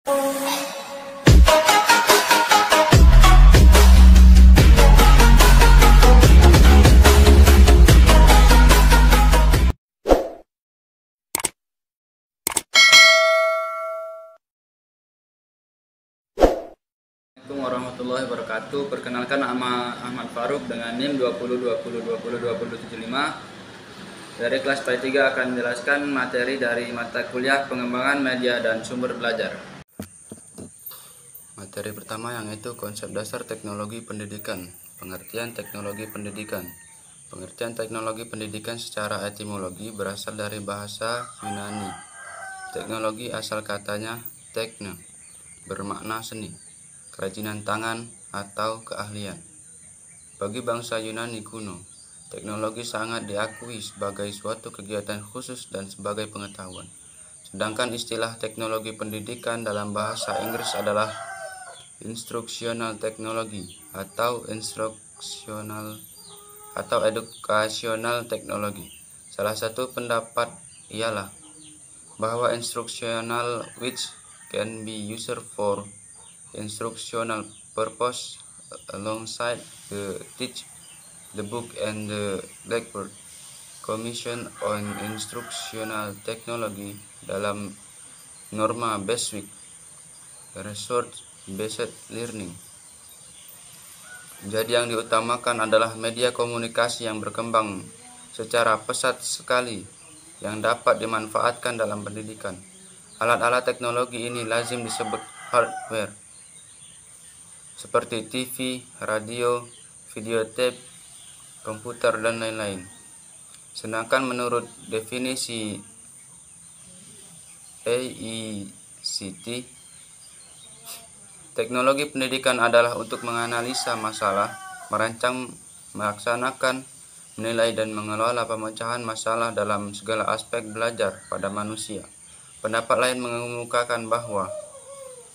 Assalamualaikum warahmatullahi wabarakatuh. Perkenalkan, nama Ahmad Faruk dengan NIM 202020202075. Dari kelas PAI 3 akan menjelaskan materi dari mata kuliah pengembangan media dan sumber belajar. Materi pertama yang itu konsep dasar teknologi pendidikan, pengertian teknologi pendidikan. Pengertian teknologi pendidikan secara etimologi berasal dari bahasa Yunani. Teknologi asal katanya tekne, bermakna seni, kerajinan tangan, atau keahlian. Bagi bangsa Yunani kuno, teknologi sangat diakui sebagai suatu kegiatan khusus dan sebagai pengetahuan. Sedangkan istilah teknologi pendidikan dalam bahasa Inggris adalah instructional technology atau educational technology. Salah satu pendapat ialah bahwa instructional which can be used for instructional purpose alongside the teach, the book and the blackboard. Commission on Instructional Technology dalam norma Beswick, Research Based Learning. Jadi yang diutamakan adalah media komunikasi yang berkembang secara pesat sekali yang dapat dimanfaatkan dalam pendidikan. Alat-alat teknologi ini lazim disebut hardware, seperti TV, radio, videotape, komputer, dan lain-lain. Sedangkan menurut definisi AICT, teknologi pendidikan adalah untuk menganalisa masalah, merancang, melaksanakan, menilai, dan mengelola pemecahan masalah dalam segala aspek belajar pada manusia. Pendapat lain mengemukakan bahwa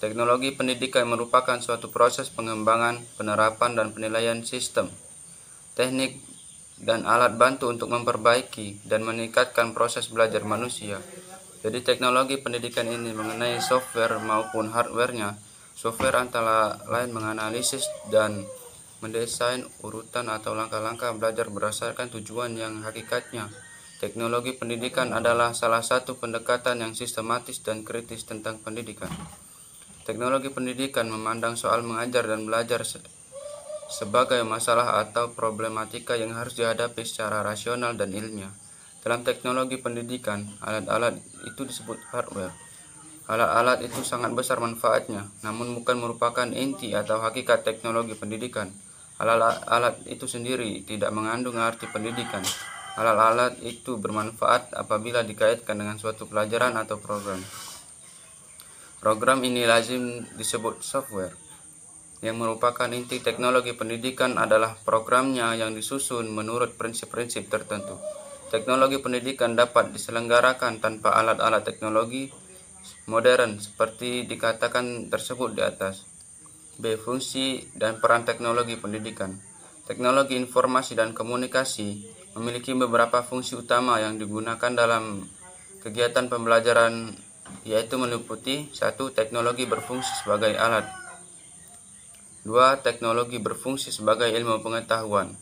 teknologi pendidikan merupakan suatu proses pengembangan, penerapan, dan penilaian sistem, teknik, dan alat bantu untuk memperbaiki dan meningkatkan proses belajar manusia. Jadi teknologi pendidikan ini mengenai software maupun hardware-nya. Software antara lain menganalisis dan mendesain urutan atau langkah-langkah belajar berdasarkan tujuan yang hakikatnya. Teknologi pendidikan adalah salah satu pendekatan yang sistematis dan kritis tentang pendidikan. Teknologi pendidikan memandang soal mengajar dan belajar sebagai masalah atau problematika yang harus dihadapi secara rasional dan ilmiah. Dalam teknologi pendidikan, alat-alat itu disebut hardware. Alat-alat itu sangat besar manfaatnya, namun bukan merupakan inti atau hakikat teknologi pendidikan. Alat-alat itu sendiri tidak mengandung arti pendidikan. Alat-alat itu bermanfaat apabila dikaitkan dengan suatu pelajaran atau program. Program ini lazim disebut software. Yang merupakan inti teknologi pendidikan adalah programnya yang disusun menurut prinsip-prinsip tertentu. Teknologi pendidikan dapat diselenggarakan tanpa alat-alat teknologi modern seperti dikatakan tersebut di atas. B. Fungsi dan peran teknologi pendidikan. Teknologi informasi dan komunikasi memiliki beberapa fungsi utama yang digunakan dalam kegiatan pembelajaran, yaitu meliputi 1. Teknologi berfungsi sebagai alat. 2. Teknologi berfungsi sebagai ilmu pengetahuan.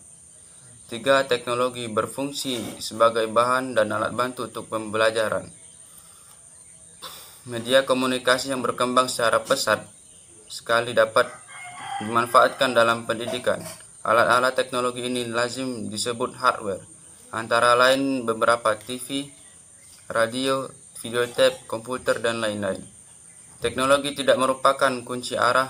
3. Teknologi berfungsi sebagai bahan dan alat bantu untuk pembelajaran. Media komunikasi yang berkembang secara pesat sekali dapat dimanfaatkan dalam pendidikan. Alat-alat teknologi ini lazim disebut hardware, antara lain beberapa TV, radio, videotape, komputer, dan lain-lain. Teknologi tidak merupakan kunci arah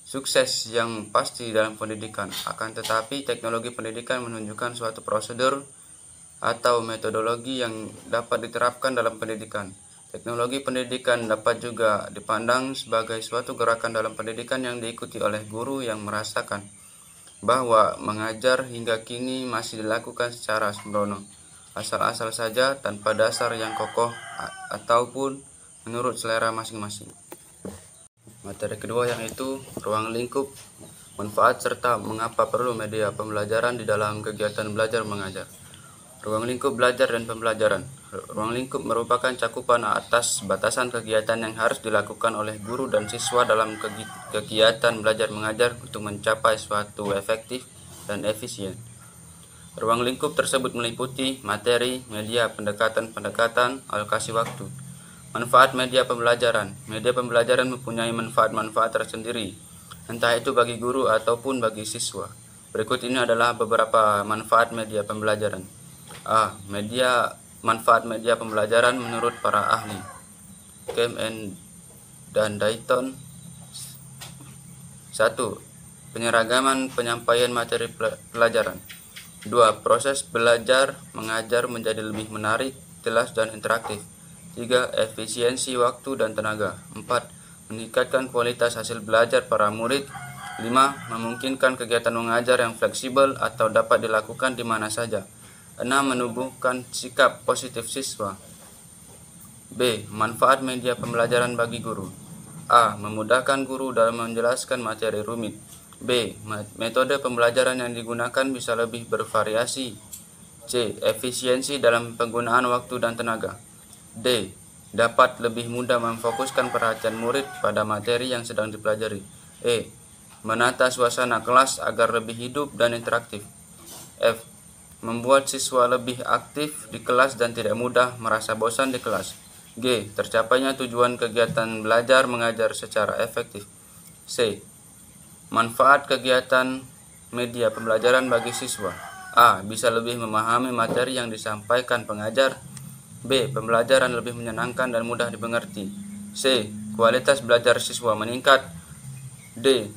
sukses yang pasti dalam pendidikan. Akan tetapi, teknologi pendidikan menunjukkan suatu prosedur atau metodologi yang dapat diterapkan dalam pendidikan. Teknologi pendidikan dapat juga dipandang sebagai suatu gerakan dalam pendidikan yang diikuti oleh guru yang merasakan bahwa mengajar hingga kini masih dilakukan secara sembrono, asal-asal saja tanpa dasar yang kokoh ataupun menurut selera masing-masing. Materi kedua yang itu ruang lingkup, manfaat serta mengapa perlu media pembelajaran di dalam kegiatan belajar mengajar. Ruang lingkup belajar dan pembelajaran. Ruang lingkup merupakan cakupan atas batasan kegiatan yang harus dilakukan oleh guru dan siswa dalam kegiatan belajar mengajar untuk mencapai suatu efektif dan efisien. Ruang lingkup tersebut meliputi materi, media, pendekatan, alokasi waktu. Manfaat media pembelajaran. Media pembelajaran mempunyai manfaat-manfaat tersendiri, entah itu bagi guru ataupun bagi siswa. Berikut ini adalah beberapa manfaat media pembelajaran. Manfaat media pembelajaran menurut para ahli. Kemp dan Dayton. 1. Penyeragaman penyampaian materi pelajaran. 2. Proses belajar mengajar menjadi lebih menarik, jelas, dan interaktif. 3. Efisiensi waktu dan tenaga. 4. Meningkatkan kualitas hasil belajar para murid. 5. Memungkinkan kegiatan mengajar yang fleksibel atau dapat dilakukan di mana saja. 6. Menumbuhkan sikap positif siswa. B. Manfaat media pembelajaran bagi guru. A. Memudahkan guru dalam menjelaskan materi rumit. B. Metode pembelajaran yang digunakan bisa lebih bervariasi. C. Efisiensi dalam penggunaan waktu dan tenaga. D. Dapat lebih mudah memfokuskan perhatian murid pada materi yang sedang dipelajari. E. Menata suasana kelas agar lebih hidup dan interaktif. F. Membuat siswa lebih aktif di kelas dan tidak mudah merasa bosan di kelas. G. Tercapainya tujuan kegiatan belajar mengajar secara efektif. C. Manfaat kegiatan media pembelajaran bagi siswa. A. Bisa lebih memahami materi yang disampaikan pengajar. B. Pembelajaran lebih menyenangkan dan mudah dimengerti. C. Kualitas belajar siswa meningkat. D.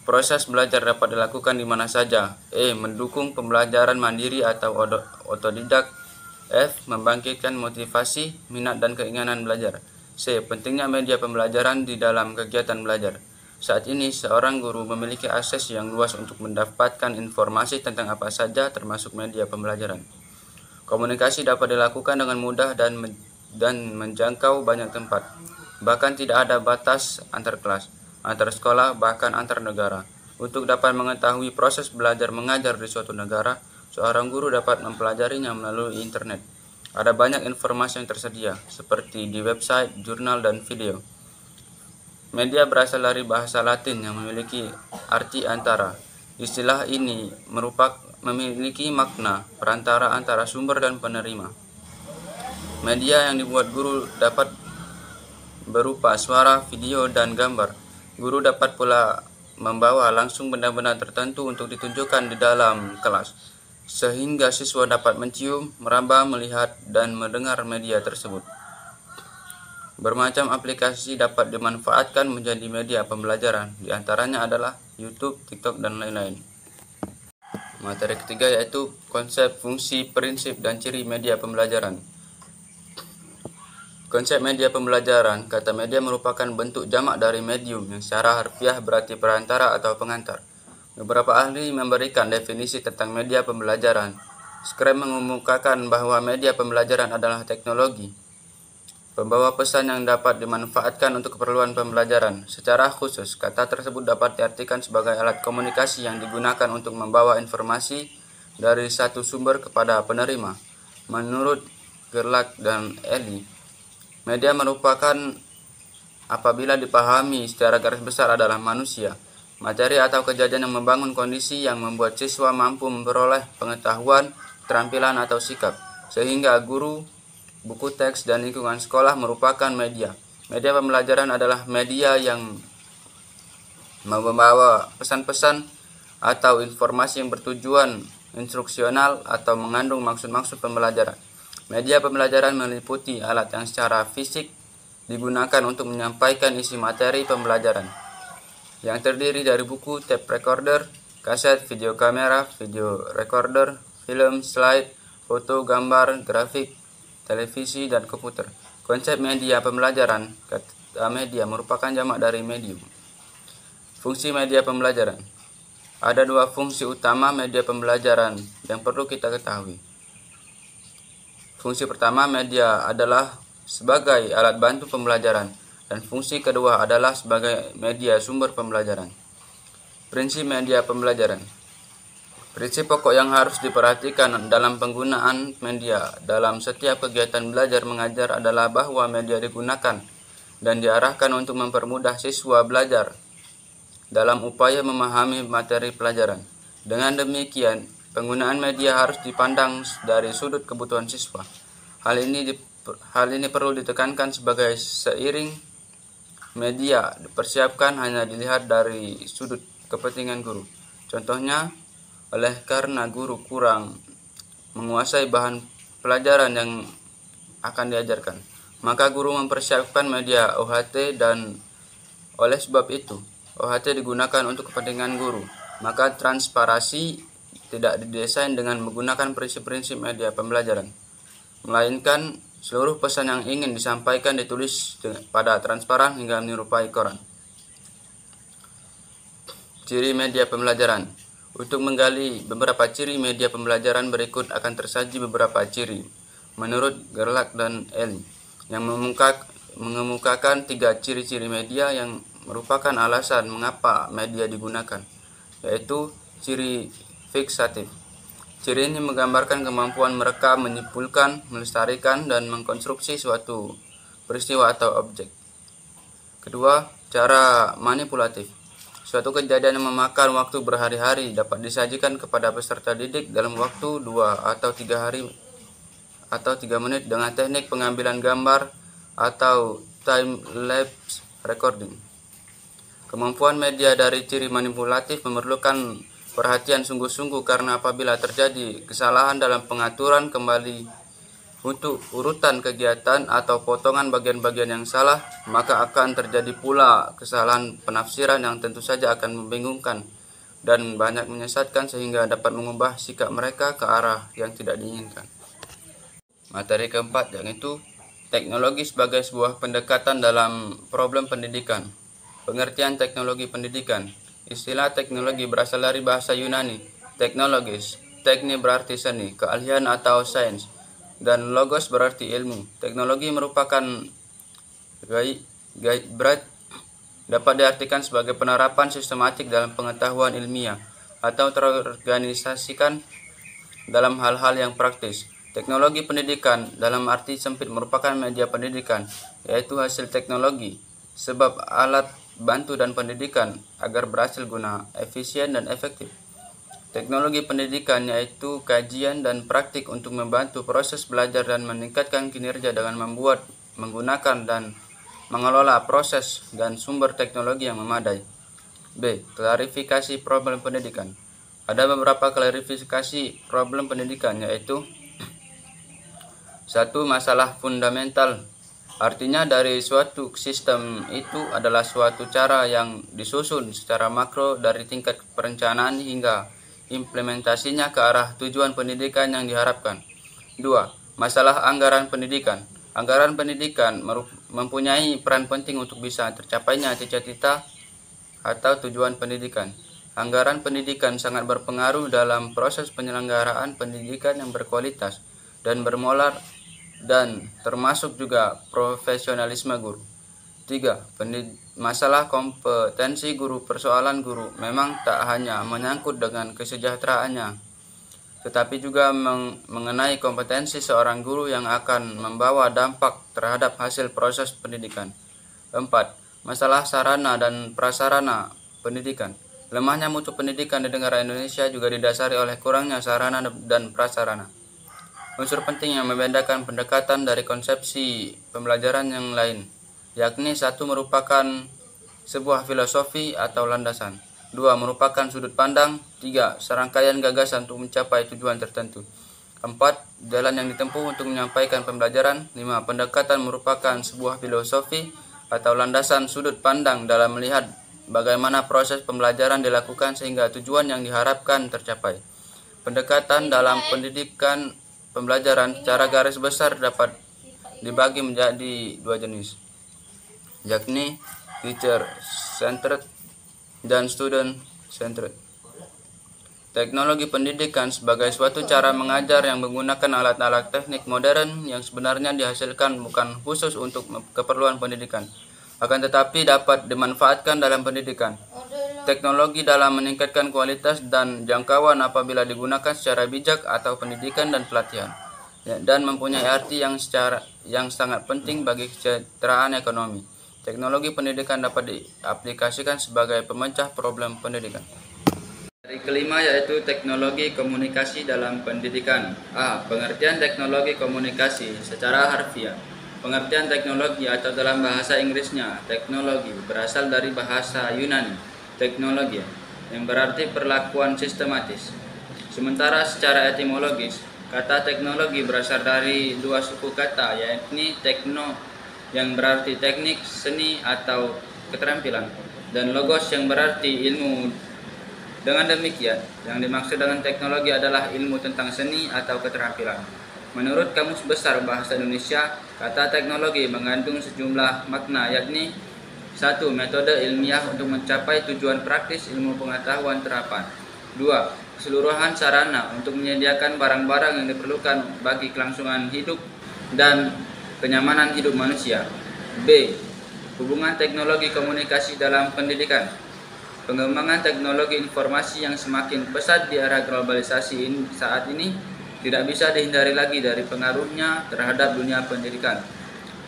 Proses belajar dapat dilakukan di mana saja. E. Mendukung pembelajaran mandiri atau otodidak. F. Membangkitkan motivasi, minat, dan keinginan belajar. C. Pentingnya media pembelajaran di dalam kegiatan belajar. Saat ini, seorang guru memiliki akses yang luas untuk mendapatkan informasi tentang apa saja termasuk media pembelajaran. Komunikasi dapat dilakukan dengan mudah dan menjangkau banyak tempat. Bahkan tidak ada batas antar kelas, antar sekolah, bahkan antar negara. Untuk dapat mengetahui proses belajar mengajar di suatu negara, seorang guru dapat mempelajarinya melalui internet. Ada banyak informasi yang tersedia, seperti di website, jurnal, dan video. Media berasal dari bahasa Latin yang memiliki arti antara. Istilah ini memiliki makna perantara antara sumber dan penerima. Media yang dibuat guru dapat berupa suara, video, dan gambar. Guru dapat pula membawa langsung benda-benda tertentu untuk ditunjukkan di dalam kelas, sehingga siswa dapat mencium, meraba, melihat, dan mendengar media tersebut. Bermacam aplikasi dapat dimanfaatkan menjadi media pembelajaran, di antaranya adalah YouTube, TikTok, dan lain-lain. Materi ketiga yaitu konsep, fungsi, prinsip, dan ciri media pembelajaran. Konsep media pembelajaran. Kata media merupakan bentuk jamak dari medium yang secara harfiah berarti perantara atau pengantar. Beberapa ahli memberikan definisi tentang media pembelajaran. Scrum mengemukakan bahwa media pembelajaran adalah teknologi pembawa pesan yang dapat dimanfaatkan untuk keperluan pembelajaran. Secara khusus, kata tersebut dapat diartikan sebagai alat komunikasi yang digunakan untuk membawa informasi dari satu sumber kepada penerima. Menurut Gerlach dan Eli, media merupakan apabila dipahami secara garis besar adalah manusia, materi atau kejadian yang membangun kondisi yang membuat siswa mampu memperoleh pengetahuan, keterampilan, atau sikap, sehingga guru, buku teks, dan lingkungan sekolah merupakan media. Media pembelajaran adalah media yang membawa pesan-pesan atau informasi yang bertujuan instruksional atau mengandung maksud-maksud pembelajaran. Media pembelajaran meliputi alat yang secara fisik digunakan untuk menyampaikan isi materi pembelajaran, yang terdiri dari buku, tape recorder, kaset, video kamera, video recorder, film, slide, foto, gambar, grafik, televisi, dan komputer. Konsep media pembelajaran. Kata media merupakan jamak dari medium. Fungsi media pembelajaran. Ada dua fungsi utama media pembelajaran yang perlu kita ketahui. Fungsi pertama, media adalah sebagai alat bantu pembelajaran, dan fungsi kedua adalah sebagai media sumber pembelajaran. Prinsip media pembelajaran. Prinsip pokok yang harus diperhatikan dalam penggunaan media dalam setiap kegiatan belajar mengajar adalah bahwa media digunakan dan diarahkan untuk mempermudah siswa belajar dalam upaya memahami materi pelajaran. Dengan demikian, penggunaan media harus dipandang dari sudut kebutuhan siswa. Hal ini perlu ditekankan sebagai seiring media dipersiapkan hanya dilihat dari sudut kepentingan guru. Contohnya, oleh karena guru kurang menguasai bahan pelajaran yang akan diajarkan, maka guru mempersiapkan media OHT dan oleh sebab itu, OHT digunakan untuk kepentingan guru. Maka transparasi tidak didesain dengan menggunakan prinsip-prinsip media pembelajaran, melainkan seluruh pesan yang ingin disampaikan ditulis pada transparan hingga menyerupai koran. Ciri media pembelajaran. Untuk menggali beberapa ciri media pembelajaran berikut akan tersaji beberapa ciri menurut Gerlach dan Eli yang mengemukakan 3 ciri-ciri media yang merupakan alasan mengapa media digunakan, yaitu ciri fiksatif. Ciri ini menggambarkan kemampuan merekam, menyimpulkan, melestarikan, dan mengkonstruksi suatu peristiwa atau objek. Kedua, cara manipulatif. Suatu kejadian yang memakan waktu berhari-hari dapat disajikan kepada peserta didik dalam waktu 2 atau 3 hari atau 3 menit dengan teknik pengambilan gambar atau time-lapse recording. Kemampuan media dari ciri manipulatif memerlukan perhatian sungguh-sungguh karena apabila terjadi kesalahan dalam pengaturan kembali untuk urutan kegiatan atau potongan bagian-bagian yang salah, maka akan terjadi pula kesalahan penafsiran yang tentu saja akan membingungkan dan banyak menyesatkan sehingga dapat mengubah sikap mereka ke arah yang tidak diinginkan. Materi keempat, yaitu teknologi sebagai sebuah pendekatan dalam problem pendidikan. Pengertian teknologi pendidikan. Istilah teknologi berasal dari bahasa Yunani, teknologis. Teknik berarti seni, keahlian atau sains, dan logos berarti ilmu. Teknologi merupakan dapat diartikan sebagai penerapan sistematik dalam pengetahuan ilmiah atau terorganisasikan dalam hal-hal yang praktis. Teknologi pendidikan dalam arti sempit merupakan media pendidikan, yaitu hasil teknologi, sebab alat bantu dan pendidikan agar berhasil guna, efisien dan efektif. Teknologi pendidikan yaitu kajian dan praktik untuk membantu proses belajar dan meningkatkan kinerja dengan membuat, menggunakan, dan mengelola proses dan sumber teknologi yang memadai. B. Klarifikasi problem pendidikan. Ada beberapa klarifikasi problem pendidikan, yaitu 1. Masalah fundamental. Artinya dari suatu sistem itu adalah suatu cara yang disusun secara makro dari tingkat perencanaan hingga implementasinya ke arah tujuan pendidikan yang diharapkan. 2. Masalah anggaran pendidikan. Anggaran pendidikan mempunyai peran penting untuk bisa tercapainya cita-cita atau tujuan pendidikan. Anggaran pendidikan sangat berpengaruh dalam proses penyelenggaraan pendidikan yang berkualitas dan bermolar dan termasuk juga profesionalisme guru. 3. Masalah kompetensi guru. Persoalan guru memang tak hanya menyangkut dengan kesejahteraannya, tetapi juga mengenai kompetensi seorang guru yang akan membawa dampak terhadap hasil proses pendidikan. 4. Masalah sarana dan prasarana pendidikan. Lemahnya mutu pendidikan di negara Indonesia juga didasari oleh kurangnya sarana dan prasarana. Unsur penting yang membedakan pendekatan dari konsepsi pembelajaran yang lain, yakni 1. Merupakan sebuah filosofi atau landasan. 2. Merupakan sudut pandang. 3. Serangkaian gagasan untuk mencapai tujuan tertentu. 4. Jalan yang ditempuh untuk menyampaikan pembelajaran. 5. Pendekatan merupakan sebuah filosofi atau landasan sudut pandang dalam melihat bagaimana proses pembelajaran dilakukan sehingga tujuan yang diharapkan tercapai. Pendekatan dalam pendidikan pembelajaran secara garis besar dapat dibagi menjadi 2 jenis, yakni teacher-centered dan student-centered. Teknologi pendidikan sebagai suatu cara mengajar yang menggunakan alat-alat teknik modern yang sebenarnya dihasilkan bukan khusus untuk keperluan pendidikan, akan tetapi dapat dimanfaatkan dalam pendidikan. Teknologi dalam meningkatkan kualitas dan jangkauan apabila digunakan secara bijak atau pendidikan dan pelatihan, dan mempunyai arti yang sangat penting bagi kesejahteraan ekonomi. Teknologi pendidikan dapat diaplikasikan sebagai pemecah problem pendidikan. Dari kelima yaitu teknologi komunikasi dalam pendidikan. A. Pengertian teknologi komunikasi secara harfiah. Pengertian teknologi atau dalam bahasa Inggrisnya teknologi berasal dari bahasa Yunani teknologi yang berarti perlakuan sistematis. Sementara secara etimologis, kata teknologi berasal dari dua suku kata, yakni tekno yang berarti teknik, seni atau keterampilan, dan logos yang berarti ilmu. Dengan demikian, yang dimaksud dengan teknologi adalah ilmu tentang seni atau keterampilan. Menurut Kamus Besar Bahasa Indonesia, kata teknologi mengandung sejumlah makna, yakni 1. Metode ilmiah untuk mencapai tujuan praktis ilmu pengetahuan terapan. 2. Keseluruhan sarana untuk menyediakan barang-barang yang diperlukan bagi kelangsungan hidup dan kenyamanan hidup manusia. B. Hubungan teknologi komunikasi dalam pendidikan. Pengembangan teknologi informasi yang semakin pesat di era globalisasi saat ini tidak bisa dihindari lagi dari pengaruhnya terhadap dunia pendidikan.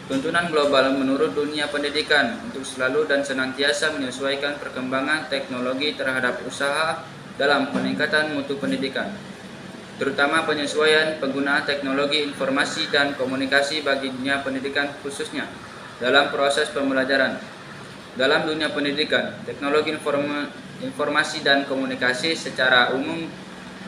Tuntunan global menurut dunia pendidikan untuk selalu dan senantiasa menyesuaikan perkembangan teknologi terhadap usaha dalam peningkatan mutu pendidikan, terutama penyesuaian penggunaan teknologi informasi dan komunikasi bagi dunia pendidikan khususnya dalam proses pembelajaran. Dalam dunia pendidikan, teknologi informasi dan komunikasi secara umum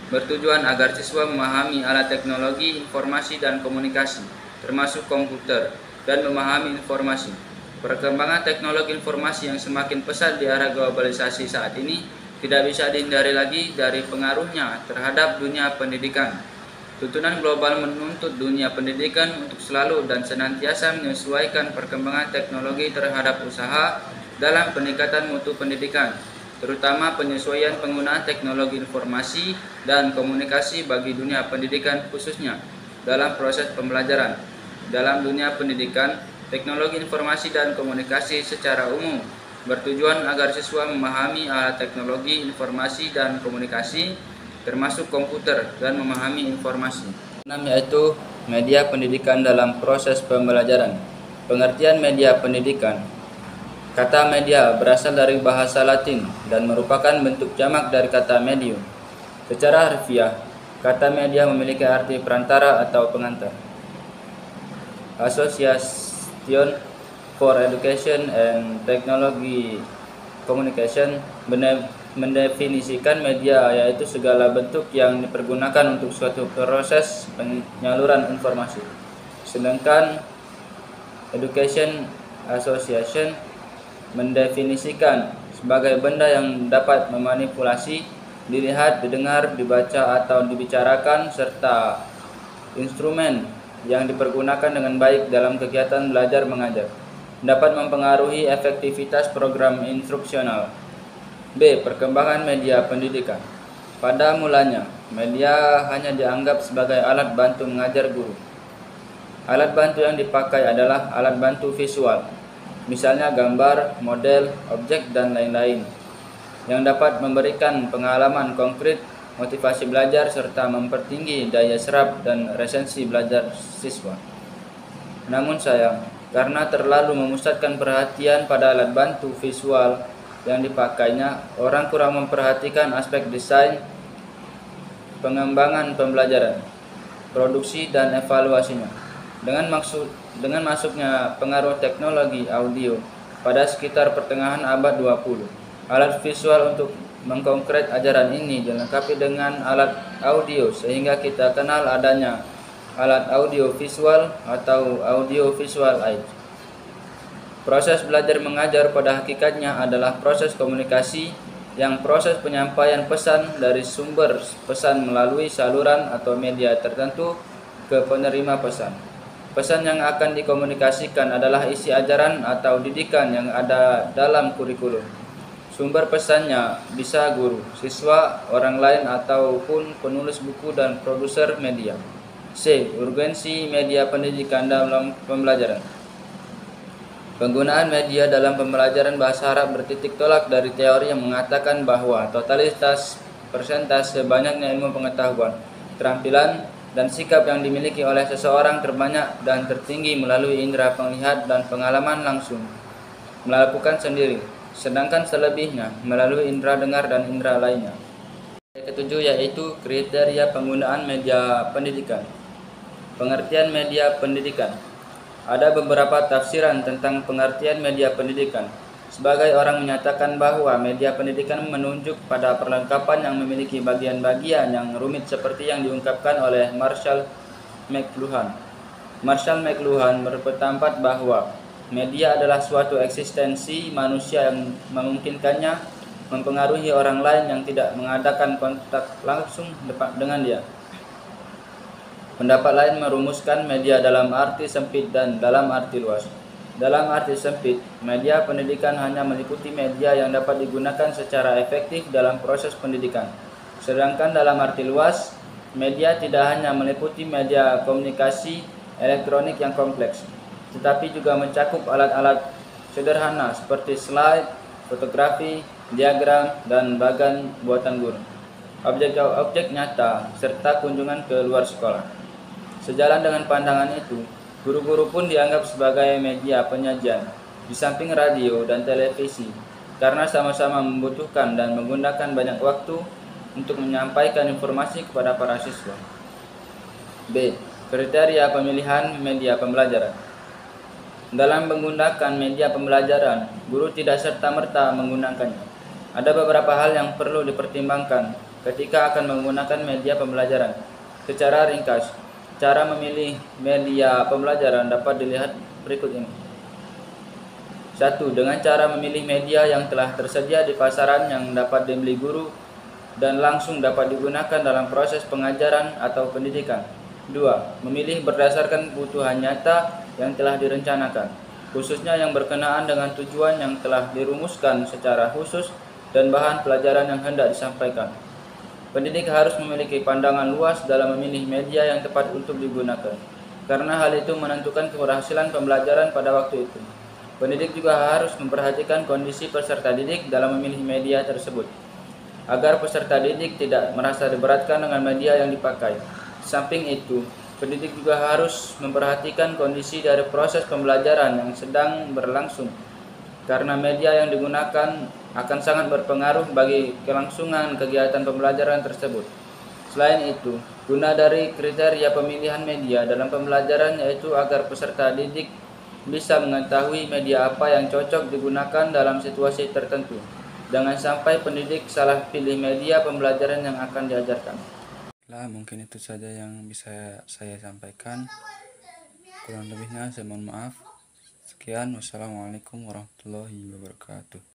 bertujuan agar siswa memahami alat teknologi informasi dan komunikasi, termasuk komputer, dan memahami informasi. Perkembangan teknologi informasi yang semakin pesat di era globalisasi saat ini tidak bisa dihindari lagi dari pengaruhnya terhadap dunia pendidikan. Tuntunan global menuntut dunia pendidikan untuk selalu dan senantiasa menyesuaikan perkembangan teknologi terhadap usaha dalam peningkatan mutu pendidikan, terutama penyesuaian penggunaan teknologi informasi dan komunikasi bagi dunia pendidikan khususnya dalam proses pembelajaran. Dalam dunia pendidikan, teknologi informasi dan komunikasi secara umum bertujuan agar siswa memahami alat teknologi informasi dan komunikasi, termasuk komputer, dan memahami informasi. 6. Yaitu media pendidikan dalam proses pembelajaran. Pengertian media pendidikan. Kata media berasal dari bahasa Latin dan merupakan bentuk jamak dari kata medium. Secara harfiah, kata media memiliki arti perantara atau pengantar. Association for Education and Technology Communication mendefinisikan media yaitu segala bentuk yang dipergunakan untuk suatu proses penyaluran informasi. Sedangkan Education Association mendefinisikan sebagai benda yang dapat memanipulasi, dilihat, didengar, dibaca, atau dibicarakan, serta instrumen yang dipergunakan dengan baik dalam kegiatan belajar mengajar, dapat mempengaruhi efektivitas program instruksional. B. Perkembangan media pendidikan. Pada mulanya, media hanya dianggap sebagai alat bantu mengajar guru. Alat bantu yang dipakai adalah alat bantu visual, misalnya gambar, model, objek, dan lain-lain, yang dapat memberikan pengalaman konkret, motivasi belajar, serta mempertinggi daya serap dan retensi belajar siswa. Namun sayang, karena terlalu memusatkan perhatian pada alat bantu visual yang dipakainya, orang kurang memperhatikan aspek desain, pengembangan pembelajaran, produksi, dan evaluasinya. Dengan masuknya pengaruh teknologi audio pada sekitar pertengahan abad 20, alat visual untuk mengkonkret ajaran ini dilengkapi dengan alat audio sehingga kita kenal adanya alat audio visual atau audio visual aid. Proses belajar mengajar pada hakikatnya adalah proses komunikasi yang proses penyampaian pesan dari sumber pesan melalui saluran atau media tertentu ke penerima pesan. Pesan yang akan dikomunikasikan adalah isi ajaran atau didikan yang ada dalam kurikulum. Sumber pesannya bisa guru, siswa, orang lain, ataupun penulis buku dan produser media. C. Urgensi media pendidikan dalam pembelajaran. Penggunaan media dalam pembelajaran bahasa Arab bertitik tolak dari teori yang mengatakan bahwa totalitas persentase banyaknya ilmu pengetahuan, keterampilan, dan sikap yang dimiliki oleh seseorang terbanyak dan tertinggi melalui indera penglihat dan pengalaman langsung melakukan sendiri, sedangkan selebihnya melalui indera dengar dan indera lainnya. Ketujuh yaitu kriteria penggunaan media pendidikan. Pengertian media pendidikan. Ada beberapa tafsiran tentang pengertian media pendidikan. Sebagai orang menyatakan bahwa media pendidikan menunjuk pada perlengkapan yang memiliki bagian-bagian yang rumit seperti yang diungkapkan oleh Marshall McLuhan. Marshall McLuhan berpendapat bahwa media adalah suatu eksistensi manusia yang memungkinkannya mempengaruhi orang lain yang tidak mengadakan kontak langsung dengan dia. Pendapat lain merumuskan media dalam arti sempit dan dalam arti luas. Dalam arti sempit, media pendidikan hanya meliputi media yang dapat digunakan secara efektif dalam proses pendidikan. Sedangkan dalam arti luas, media tidak hanya meliputi media komunikasi elektronik yang kompleks, tetapi juga mencakup alat-alat sederhana seperti slide, fotografi, diagram, dan bagan buatan guru, objek-objek nyata, serta kunjungan ke luar sekolah. Sejalan dengan pandangan itu, guru-guru pun dianggap sebagai media penyajian, di samping radio dan televisi, karena sama-sama membutuhkan dan menggunakan banyak waktu untuk menyampaikan informasi kepada para siswa. B. Kriteria pemilihan media pembelajaran. Dalam menggunakan media pembelajaran, guru tidak serta-merta menggunakannya. Ada beberapa hal yang perlu dipertimbangkan ketika akan menggunakan media pembelajaran. Secara ringkas, cara memilih media pembelajaran dapat dilihat berikut ini. 1. Dengan cara memilih media yang telah tersedia di pasaran yang dapat dibeli guru dan langsung dapat digunakan dalam proses pengajaran atau pendidikan. 2. Memilih berdasarkan kebutuhan nyata yang telah direncanakan, khususnya yang berkenaan dengan tujuan yang telah dirumuskan secara khusus dan bahan pelajaran yang hendak disampaikan. Pendidik harus memiliki pandangan luas dalam memilih media yang tepat untuk digunakan, karena hal itu menentukan keberhasilan pembelajaran pada waktu itu. Pendidik juga harus memperhatikan kondisi peserta didik dalam memilih media tersebut, agar peserta didik tidak merasa diberatkan dengan media yang dipakai. Samping itu, pendidik juga harus memperhatikan kondisi dari proses pembelajaran yang sedang berlangsung, karena media yang digunakan akan sangat berpengaruh bagi kelangsungan kegiatan pembelajaran tersebut. Selain itu, guna dari kriteria pemilihan media dalam pembelajaran yaitu agar peserta didik bisa mengetahui media apa yang cocok digunakan dalam situasi tertentu. Jangan sampai pendidik salah pilih media pembelajaran yang akan diajarkan. Mungkin itu saja yang bisa saya sampaikan. Kurang lebihnya saya mohon maaf. Sekian, wassalamualaikum warahmatullahi wabarakatuh.